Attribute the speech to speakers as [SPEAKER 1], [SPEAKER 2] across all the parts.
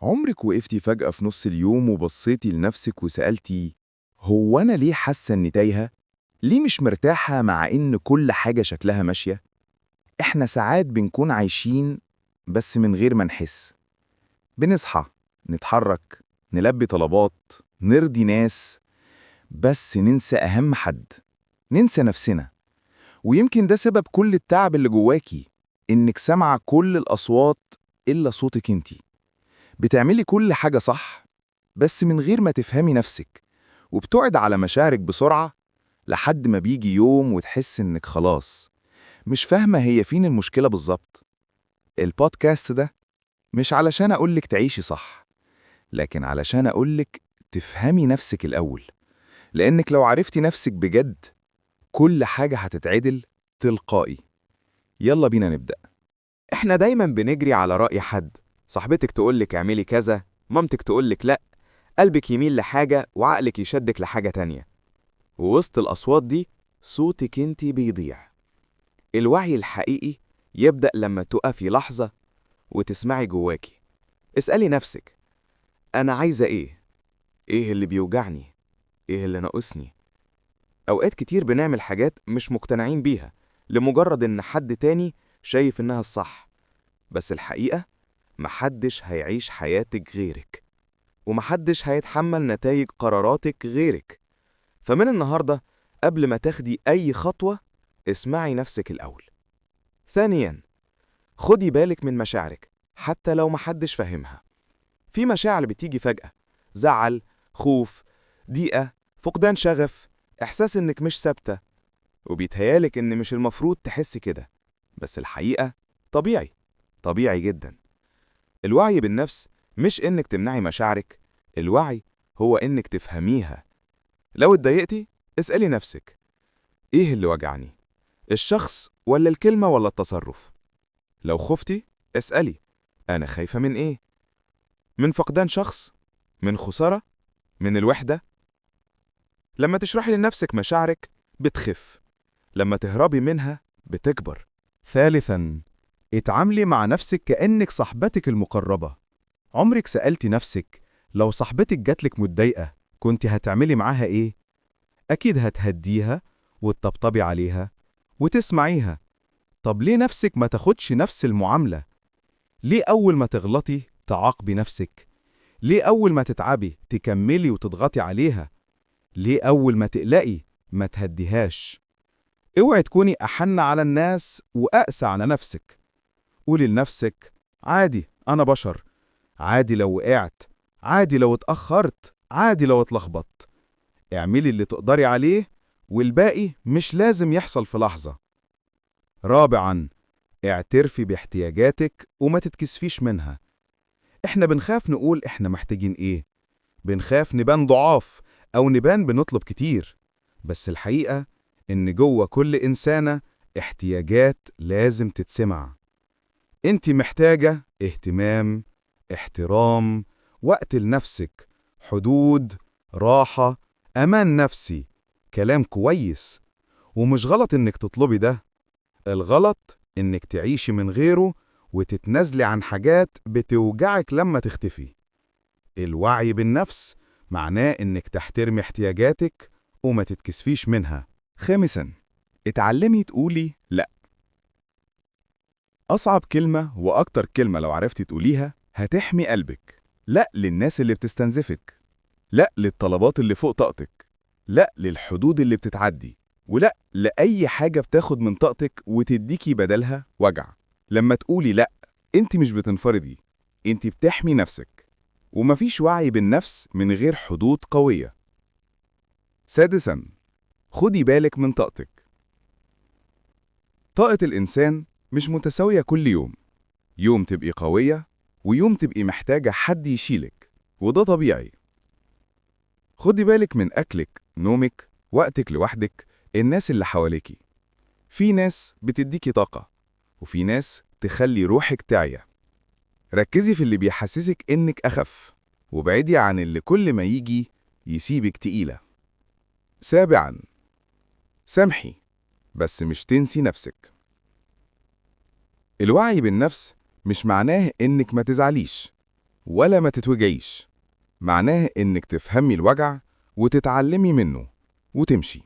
[SPEAKER 1] عمرك وقفتي فجأة في نص اليوم وبصيتي لنفسك وسألتي هو أنا ليه حاسة إني تايهة؟ ليه مش مرتاحة مع إن كل حاجة شكلها ماشية؟ إحنا ساعات بنكون عايشين بس من غير ما نحس. بنصحى، نتحرك، نلبي طلبات، نرضي ناس، بس ننسى أهم حد، ننسى نفسنا. ويمكن ده سبب كل التعب اللي جواكي، إنك سامعة كل الأصوات إلا صوتك انتي. بتعملي كل حاجة صح بس من غير ما تفهمي نفسك، وبتقعد على مشاعرك بسرعة لحد ما بيجي يوم وتحس إنك خلاص مش فاهمة هي فين المشكلة بالظبط. البودكاست ده مش علشان أقولك تعيشي صح، لكن علشان أقولك تفهمي نفسك الأول، لأنك لو عرفتي نفسك بجد كل حاجة هتتعدل تلقائي. يلا بينا نبدأ.
[SPEAKER 2] احنا دايما بنجري على رأي حد، صاحبتك تقولك اعملي كذا، مامتك تقولك لأ، قلبك يميل لحاجة وعقلك يشدك لحاجة تانية. ووسط الأصوات دي صوتك انتي بيضيع. الوعي الحقيقي يبدأ لما تقفي لحظة وتسمعي جواكي. اسألي نفسك، أنا عايزة إيه؟ إيه اللي بيوجعني؟ إيه اللي ناقصني؟ أوقات كتير بنعمل حاجات مش مقتنعين بيها لمجرد إن حد تاني شايف إنها الصح، بس الحقيقة محدش هيعيش حياتك غيرك، ومحدش هيتحمل نتائج قراراتك غيرك. فمن النهاردة قبل ما تاخدي أي خطوة اسمعي نفسك الأول. ثانياً، خدي بالك من مشاعرك حتى لو محدش فاهمها. في مشاعر بتيجي فجأة، زعل، خوف، ضيقة، فقدان شغف، إحساس إنك مش ثابتة، وبيتهيالك إن مش المفروض تحسي كده، بس الحقيقة طبيعي، طبيعي جداً. الوعي بالنفس مش إنك تمنعي مشاعرك، الوعي هو إنك تفهميها. لو اتضايقتي اسألي نفسك، إيه اللي وجعني؟ الشخص ولا الكلمة ولا التصرف؟ لو خفتي اسألي، أنا خايفة من إيه؟ من فقدان شخص؟ من خسارة؟ من الوحدة؟ لما تشرحي لنفسك مشاعرك بتخف، لما تهربي منها بتكبر.
[SPEAKER 3] ثالثاً، اتعاملي مع نفسك كأنك صاحبتك المقربة. عمرك سألتي نفسك لو صاحبتك جاتلك متضايقة كنت هتعملي معاها إيه؟ أكيد هتهديها وتطبطبي عليها وتسمعيها. طب ليه نفسك ما تاخدش نفس المعاملة؟ ليه أول ما تغلطي تعاقبي نفسك؟ ليه أول ما تتعبي تكملي وتضغطي عليها؟ ليه أول ما تقلقي ما تهديهاش؟ اوعي تكوني أحن على الناس وأقسى على نفسك. قولي لنفسك عادي أنا بشر، عادي لو وقعت، عادي لو اتأخرت، عادي لو اتلخبطت. اعملي اللي تقدري عليه والباقي مش لازم يحصل في لحظة. رابعاً، اعترفي باحتياجاتك وما تتكسفيش منها. احنا بنخاف نقول احنا محتاجين ايه، بنخاف نبان ضعاف أو نبان بنطلب كتير، بس الحقيقة إن جوه كل إنسانة احتياجات لازم تتسمع. انت محتاجة اهتمام، احترام، وقت لنفسك، حدود، راحة، أمان نفسي، كلام كويس. ومش غلط إنك تطلبي ده، الغلط إنك تعيشي من غيره وتتنازلي عن حاجات بتوجعك لما تختفي. الوعي بالنفس معناه إنك تحترمي احتياجاتك وما تتكسفيش منها.
[SPEAKER 1] خامساً، اتعلمي تقولي لأ. أصعب كلمة وأكتر كلمة لو عرفتي تقوليها هتحمي قلبك. لأ للناس اللي بتستنزفك، لأ للطلبات اللي فوق طاقتك، لأ للحدود اللي بتتعدي، ولأ لأي حاجة بتاخد من طاقتك وتديكي بدلها وجع. لما تقولي لأ انت مش بتنفردي، انت بتحمي نفسك. ومفيش وعي بالنفس من غير حدود قوية. سادساً، خدي بالك من طاقتك. طاقة الإنسان مش متساوية كل يوم، يوم تبقي قوية ويوم تبقي محتاجة حد يشيلك، وده طبيعي. خدي بالك من أكلك، نومك، وقتك لوحدك، الناس اللي حواليكي. في ناس بتديكي طاقة، وفي ناس تخلي روحك تعيا. ركزي في اللي بيحسسك إنك أخف، وابعدي عن اللي كل ما يجي يسيبك تقيلة. سابعاً، سامحي بس مش تنسي نفسك. الوعي بالنفس مش معناه إنك ما تزعليش، ولا ما تتوجعيش. معناه إنك تفهمي الوجع وتتعلمي منه وتمشي.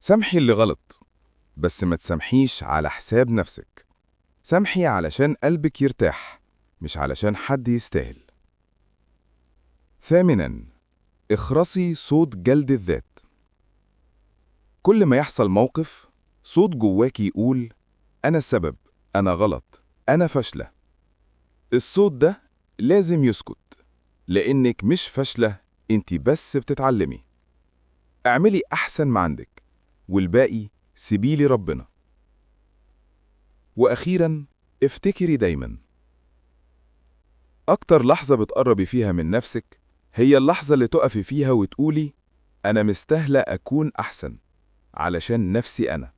[SPEAKER 1] سامحي اللي غلط، بس ما تسامحيش على حساب نفسك. سامحي علشان قلبك يرتاح، مش علشان حد يستاهل. ثامناً، اخرسي صوت جلد الذات. كل ما يحصل موقف، صوت جواكي يقول: أنا السبب، أنا غلط، أنا فاشلة. الصوت ده لازم يسكت، لأنك مش فاشلة، انت بس بتتعلمي. اعملي أحسن ما عندك، والباقي سيبيلي ربنا. وأخيراً، افتكري دايماً، أكتر لحظة بتقربي فيها من نفسك هي اللحظة اللي تقفي فيها وتقولي: أنا مستاهلة أكون أحسن، علشان نفسي أنا.